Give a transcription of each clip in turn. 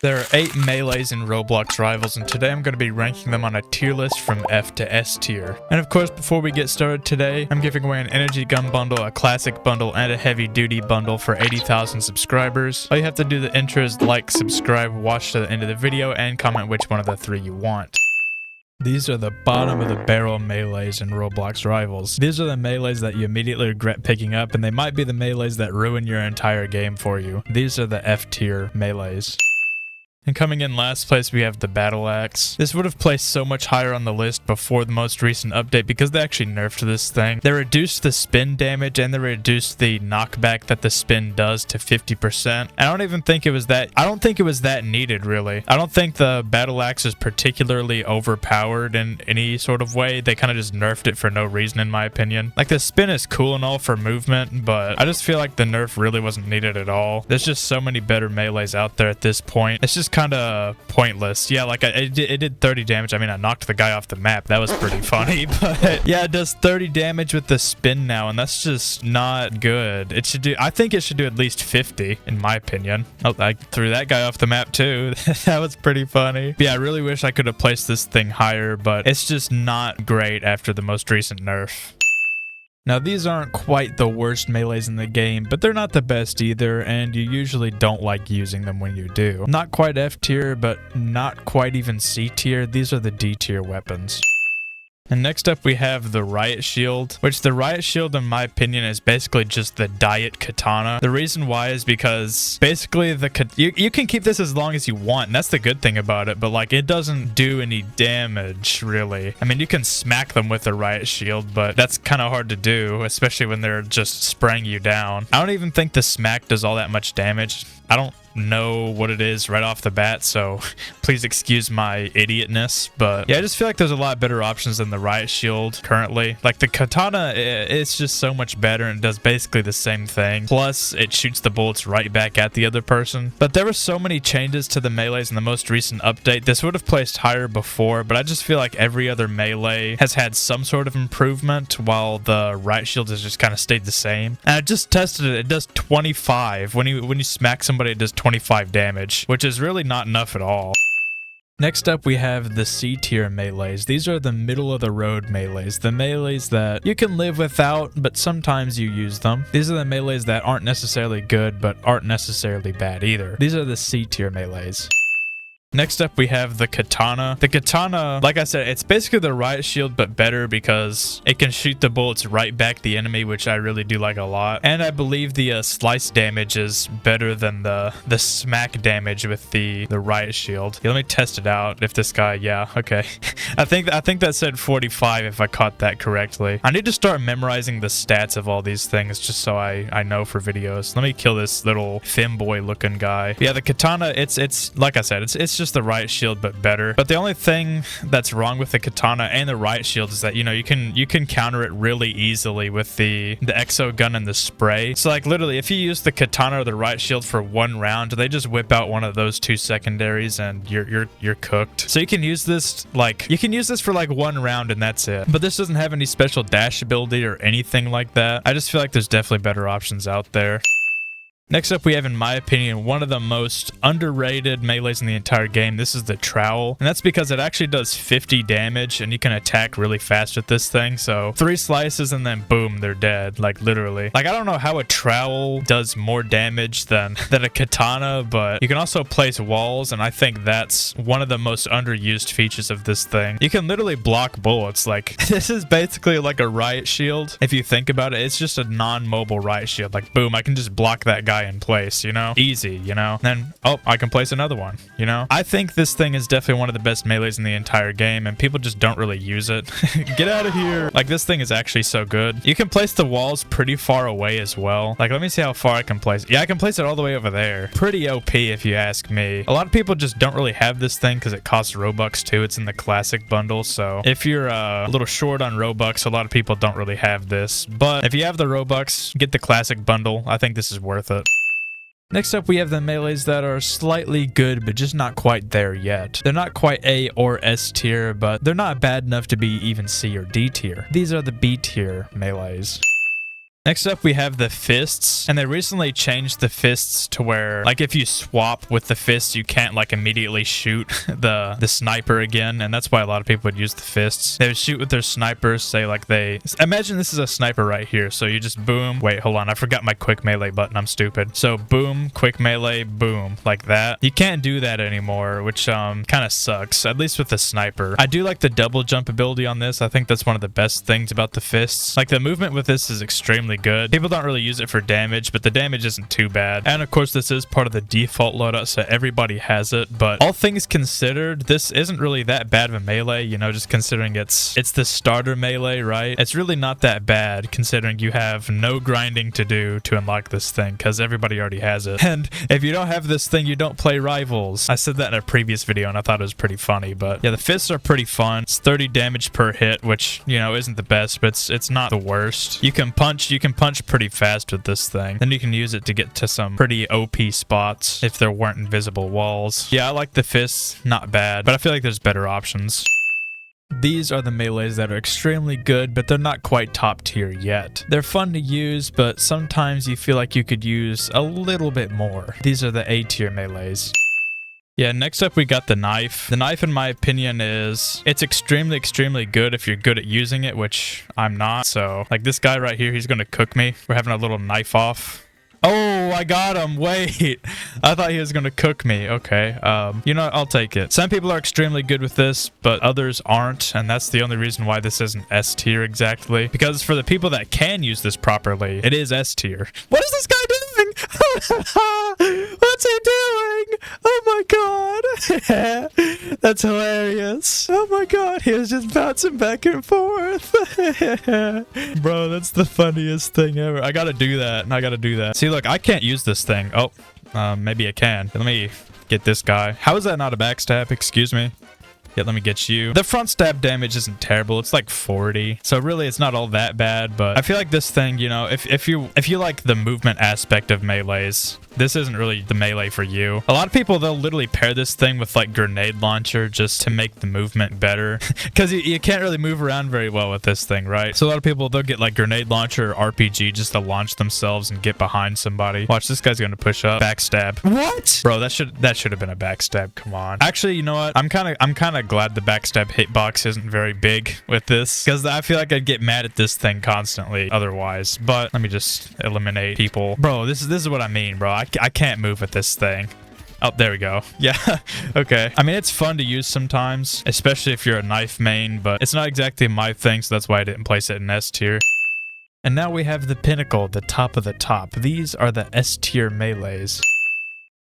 There are 8 melees in Roblox Rivals, and today I'm going to be ranking them on a tier list from F to S tier. And of course, before we get started today, I'm giving away an energy gun bundle, a classic bundle, and a heavy duty bundle for 80,000 subscribers. All you have to do the intro is like, subscribe, watch to the end of the video, and comment which one of the 3 you want. These are the bottom of the barrel melees in Roblox Rivals. These are the melees that you immediately regret picking up, and they might be the melees that ruin your entire game for you. These are the F tier melees. And coming in last place, we have the Battle Axe. This would have placed so much higher on the list before the most recent update because they actually nerfed this thing. They reduced the spin damage and they reduced the knockback that the spin does to 50%. I don't think it was that needed, really. I don't think the Battle Axe is particularly overpowered in any sort of way. They kind of just nerfed it for no reason, in my opinion. Like, the spin is cool and all for movement, but I just feel like the nerf really wasn't needed at all. There's just so many better melees out there at this point. It's just kind of pointless. Yeah, like it did 30 damage. I mean, I knocked the guy off the map. That was pretty funny, but yeah, it does 30 damage with the spin now, and that's just not good. I think it should do at least 50, in my opinion. Oh, I threw that guy off the map too. That was pretty funny. But yeah, I really wish I could have placed this thing higher, but it's just not great after the most recent nerf. Now, these aren't quite the worst melees in the game, but they're not the best either, and you usually don't like using them when you do. Not quite F tier, but not quite even C tier. These are the D tier weapons. And next up we have the Riot Shield, which the Riot Shield, in my opinion, is basically just the diet katana. The reason why is because basically you can keep this as long as you want, and that's the good thing about it, but like, it doesn't do any damage, really. I mean, you can smack them with the Riot Shield, but that's kind of hard to do, especially when they're just spraying you down. I don't even think the smack does all that much damage. I don't know what it is right off the bat, so please excuse my idiotness, but yeah, I just feel like there's a lot better options than the Riot Shield currently. Like, the katana, it's just so much better and does basically the same thing, plus it shoots the bullets right back at the other person. But there were so many changes to the melees in the most recent update. This would have placed higher before, but I just feel like every other melee has had some sort of improvement, while the Riot Shield has just kind of stayed the same. And I just tested it. It does 25 when you smack somebody. It does 25 damage, which is really not enough at all. Next up, we have the C tier melees. These are the middle of the road melees, the melees that you can live without, but sometimes you use them. These are the melees that aren't necessarily good, but aren't necessarily bad either. These are the C tier melees. Next up, we have the katana. The katana, like I said, it's basically the Riot Shield, but better because it can shoot the bullets right back the enemy, which I really do like a lot. And I believe the slice damage is better than the smack damage with the Riot Shield. Yeah, let me test it out. If this guy, yeah, okay. I think that said 45 if I caught that correctly. I need to start memorizing the stats of all these things just so I know for videos. Let me kill this little femboy looking guy. Yeah, the katana, it's like I said, it's just the Riot Shield but better. But the only thing that's wrong with the katana and the Riot Shield is that, you know, you can counter it really easily with the exo gun and the spray. So like, literally, if you use the katana or the Riot Shield for one round, they just whip out one of those 2 secondaries and you're cooked. So you can use this for like one round and that's it. But this doesn't have any special dash ability or anything like that. I just feel like there's definitely better options out there. Next up, we have, in my opinion, one of the most underrated melees in the entire game. This is the trowel, and that's because it actually does 50 damage, and you can attack really fast with this thing. So 3 slices, and then boom, they're dead. Like, literally. Like, I don't know how a trowel does more damage than a katana, but you can also place walls, and I think that's one of the most underused features of this thing. You can literally block bullets. Like, this is basically like a Riot Shield. If you think about it, it's just a non-mobile Riot Shield. Like, boom, I can just block that guy in place, you know? Easy, you know? Then, oh, I can place another one, you know? I think this thing is definitely one of the best melees in the entire game, and people just don't really use it. Get out of here. Like, this thing is actually so good. You can place the walls pretty far away as well. Like, let me see how far I can place it. Yeah, I can place it all the way over there. Pretty OP if you ask me. A lot of people just don't really have this thing because it costs Robux too. It's in the classic bundle, so if you're a little short on Robux, a lot of people don't really have this. But if you have the Robux, get the classic bundle. I think this is worth it. Next up, we have the melees that are slightly good, but just not quite there yet. They're not quite A or S tier, but they're not bad enough to be even C or D tier. These are the B tier melees. Next up, we have the fists, and they recently changed the fists to where, like, if you swap with the fists, you can't, like, immediately shoot the sniper again, and that's why a lot of people would use the fists. They would shoot with their snipers, say, like, imagine this is a sniper right here, so you just boom. Wait, hold on, I forgot my quick melee button, I'm stupid. So, boom, quick melee, boom, like that. You can't do that anymore, which, kind of sucks, at least with the sniper. I do like the double jump ability on this. I think that's one of the best things about the fists. Like, the movement with this is extremely good. People don't really use it for damage, but the damage isn't too bad. And of course, this is part of the default loadout, so everybody has it. But all things considered, this isn't really that bad of a melee, you know, just considering it's the starter melee, right? It's really not that bad considering you have no grinding to do to unlock this thing because everybody already has it. And if you don't have this thing, you don't play Rivals. I said that in a previous video and I thought it was pretty funny, but yeah, the fists are pretty fun. It's 30 damage per hit, which, you know, isn't the best, but it's not the worst. You can punch pretty fast with this thing. Then you can use it to get to some pretty OP spots if there weren't invisible walls. Yeah, I like the fists, not bad, but I feel like there's better options. These are the melees that are extremely good, but they're not quite top tier yet. They're fun to use, but sometimes you feel like you could use a little bit more. These are the A tier melees. Yeah, next up we got the knife. The knife, in my opinion, it's extremely good if you're good at using it, which I'm not. So, like this guy right here, he's gonna cook me. We're having a little knife off. Oh, I got him. Wait, I thought he was going to cook me. Okay. You know what? I'll take it. Some people are extremely good with this, but others aren't. And that's the only reason why this isn't S tier exactly. Because for the people that can use this properly, it is S tier. What is this guy doing? What's he doing? Oh my God. That's hilarious. Oh my God. He was just bouncing back and forth. Bro, that's the funniest thing ever. I got to do that. I got to do that. See, look, I can't use this thing. Oh, maybe I can. Let me get this guy. How is that not a backstab? Excuse me. Yeah, let me get you. The front stab damage isn't terrible. It's like 40. So really, it's not all that bad. But I feel like this thing, you know, if you like the movement aspect of melees, this isn't really the melee for you. A lot of people, they'll literally pair this thing with like grenade launcher just to make the movement better. Because you can't really move around very well with this thing, right? So a lot of people, they'll get like grenade launcher or RPG just to launch themselves and get behind somebody. Watch, this guy's going to push up. Backstab. What? Bro, that should have been a backstab. Come on. Actually, you know what? I'm kind of glad the backstab hitbox isn't very big with this, because I feel like I'd get mad at this thing constantly otherwise. But let me just eliminate people. Bro, this is what I mean, bro. I can't move with this thing. Oh, there we go. Yeah. Okay. I mean, it's fun to use sometimes, especially if you're a knife main, but it's not exactly my thing, so that's why I didn't place it in S tier. And now we have the pinnacle, the top of the top. These are the S tier melees.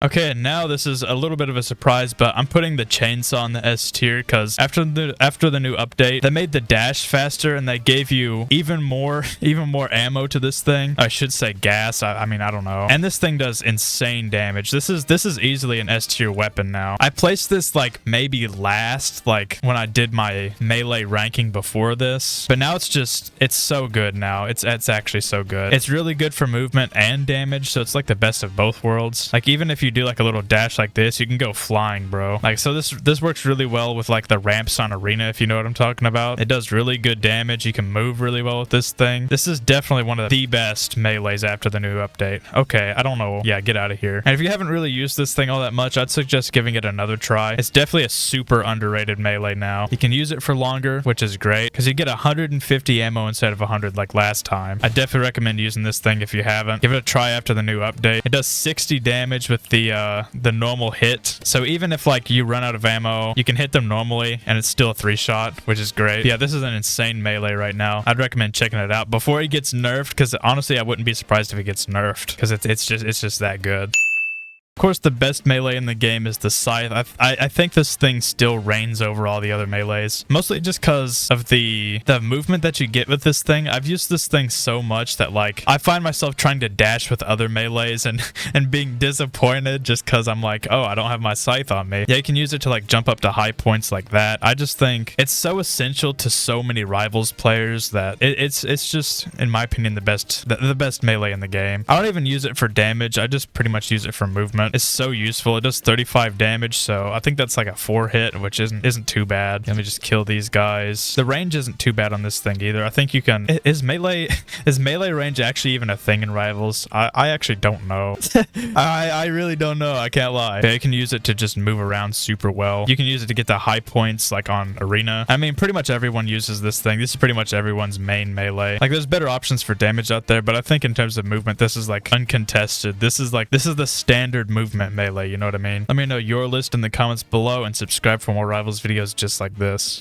Okay, and now this is a little bit of a surprise, but I'm putting the chainsaw in the S tier because after the new update, they made the dash faster and they gave you even more ammo to this thing. I should say gas. I mean, I don't know. And this thing does insane damage. This is easily an S tier weapon now. I placed this like maybe last, like when I did my melee ranking before this, but now it's so good now. It's actually so good. It's really good for movement and damage, so it's like the best of both worlds. Like even if you do like a little dash like this, you can go flying, bro. Like, so this works really well with like the ramps on Arena, if you know what I'm talking about. It does really good damage. You can move really well with this thing. This is definitely one of the best melees after the new update. Okay, I don't know. Yeah, get out of here. And if you haven't really used this thing all that much, I'd suggest giving it another try. It's definitely a super underrated melee now. You can use it for longer, which is great because you get 150 ammo instead of 100 like last time. I definitely recommend using this thing if you haven't. Give it a try after the new update. It does 60 damage with the normal hit. So even if like you run out of ammo, you can hit them normally and it's still a 3-shot, which is great. Yeah, this is an insane melee right now. I'd recommend checking it out before it gets nerfed, because honestly, I wouldn't be surprised if it gets nerfed, because it's just that good. Of course, the best melee in the game is the scythe. I think this thing still reigns over all the other melees, mostly just because of the movement that you get with this thing. I've used this thing so much that like I find myself trying to dash with other melees and being disappointed just because I'm like, oh, I don't have my scythe on me. Yeah, you can use it to like jump up to high points like that. I just think it's so essential to so many Rivals players that it's just, in my opinion, the best melee in the game. I don't even use it for damage. I just pretty much use it for movement. movement is so useful. It does 35 damage, so I think that's like a 4 hit, which isn't too bad. Let me just kill these guys. The range isn't too bad on this thing either. I think you can... Is melee range actually even a thing in Rivals? I actually don't know. I really don't know. I can't lie. Okay, you can use it to just move around super well. You can use it to get the high points like on Arena. I mean, pretty much everyone uses this thing. This is pretty much everyone's main melee. Like, there's better options for damage out there, but I think in terms of movement, this is like uncontested. This is the standard movement melee, you know what I mean? Let me know your list in the comments below and subscribe for more Rivals videos just like this.